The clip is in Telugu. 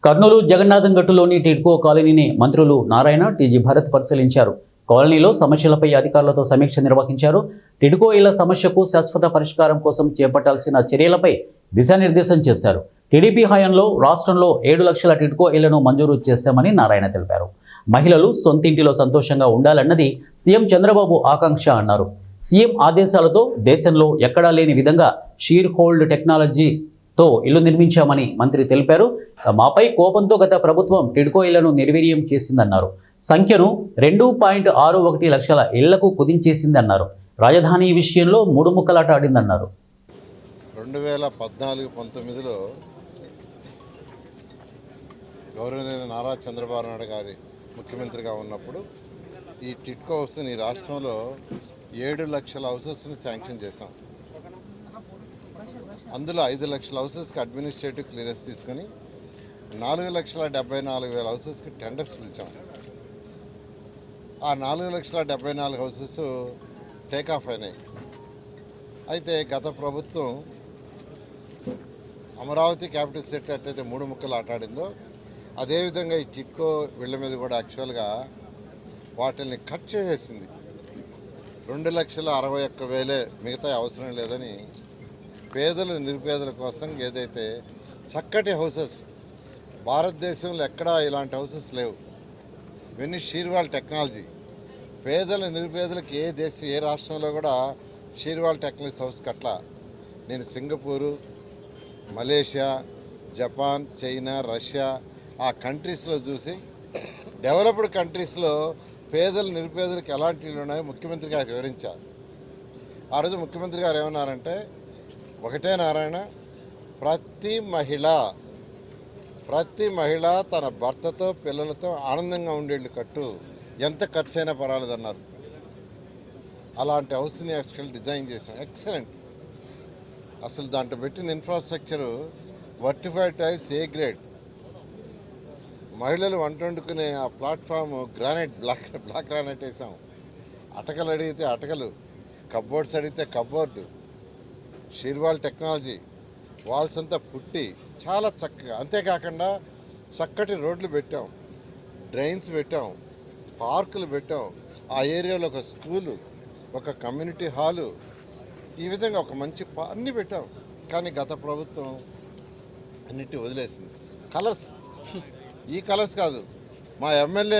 కర్నూలు జగన్నాథం గట్టులోని టిడ్కో కాలనీని మంత్రులు నారాయణ టీజీ భరత్ పరిశీలించారు. కాలనీలో సమస్యలపై అధికారులతో సమీక్ష నిర్వహించారు. టిడ్కో ఇళ్ల సమస్యకు శాశ్వత పరిష్కారం కోసం చేపట్టాల్సిన చర్యలపై దిశానిర్దేశం చేశారు. టీడీపీ హయాంలో రాష్ట్రంలో 7 లక్షల టిడ్కో ఇళ్లను మంజూరు చేశామని నారాయణ తెలిపారు. మహిళలు సొంతింటిలో సంతోషంగా ఉండాలన్నది సీఎం చంద్రబాబు ఆకాంక్ష అన్నారు. సీఎం ఆదేశాలతో దేశంలో ఎక్కడా లేని విధంగా షీర్ హోల్డ్ టెక్నాలజీతో ఇల్లు నిర్మించామని మంత్రి తెలిపారు. మాపై కోపంతో గత ప్రభుత్వం టిడ్కో ఇళ్లను నిర్వీర్యం చేసిందన్నారు. సంఖ్యను 2.61 లక్షల ఇళ్లకు కుదించేసిందన్నారు. రాజధాని విషయంలో మూడు ముక్కలాట ఆడిందన్నారు. 2014-19లో గౌరవనీయ నారా చంద్రబాబు నాయుడు గారి ముఖ్యమంత్రిగా ఉన్నప్పుడు ఈ టిడ్కో హౌస్ని రాష్ట్రంలో 7 లక్షల హౌసెస్ని శాంక్షన్ చేశాం. అందులో 5 లక్షల హౌసెస్కి అడ్మినిస్ట్రేటివ్ క్లియరెన్స్ తీసుకొని 4,74,000 హౌసెస్కి టెండర్స్ పిలిచాం. ఆ 4,74,000 హౌసెస్ టేక్ ఆఫ్ అయినాయి. అయితే గత ప్రభుత్వం అమరావతి క్యాపిటల్ సిటీ అట్టయితే 3 ముక్కలు ఆటాడిందో అదేవిధంగా ఈ టిడ్కో వీళ్ళ మీద కూడా యాక్చువల్గా వాటిని కట్ చేసేసింది. 2,61,000 మిగతా అవసరం లేదని పేదలు నిరుపేదల కోసం ఏదైతే చక్కటి హౌసెస్ భారతదేశంలో ఎక్కడా ఇలాంటి హౌసెస్ లేవు. ఇవన్నీ షీర్వాల్ టెక్నాలజీ. పేదల నిరుపేదలకు ఏ రాష్ట్రంలో కూడా షీర్వాల్ టెక్నాలజీ హౌస్ కట్లా. నేను Singapore, Malaysia, Japan, China, Russia ఆ కంట్రీస్లో చూసి డెవలప్డ్ కంట్రీస్లో పేదలు నిరుపేదలకు ఎలాంటి ఇళ్ళు ఉన్నాయో ముఖ్యమంత్రి గారికి వివరించారు. ఆ రోజు ముఖ్యమంత్రి గారు ఏమన్నారంటే, ఒకటే నారాయణ, ప్రతి మహిళ తన భర్తతో పిల్లలతో ఆనందంగా ఉండేళ్ళు కట్టు, ఎంత ఖర్చు అయినా పర్వాలేదన్నారు. అలాంటి హౌస్ని యాక్చువల్ డిజైన్ చేసాం. ఎక్సలెంట్. అసలు దాంట్లో పెట్టిన infrastructure vitrified tiles A grade. మహిళలు వంట వండుకునే ఆ ప్లాట్ఫామ్ గ్రానైట్ బ్లాక్ గ్రానైట్ వేసాం. అటకలు అడిగితే అటకలు, కబ్బోర్డ్స్ అడిగితే కబ్బోర్డు, షీర్వాల్ టెక్నాలజీ, వాల్స్ అంతా పుట్టి చాలా చక్కగా. అంతేకాకుండా చక్కటి రోడ్లు పెట్టాం, డ్రైన్స్ పెట్టాం, పార్కులు పెట్టాం. ఆ ఏరియాలో ఒక స్కూలు, ఒక కమ్యూనిటీ హాలు, ఈ విధంగా ఒక మంచి అన్నీ పెట్టాం. కానీ గత ప్రభుత్వం అన్నిటి వదిలేసింది. కలర్స్, ఈ కలర్స్ కాదు, మా ఎమ్మెల్యే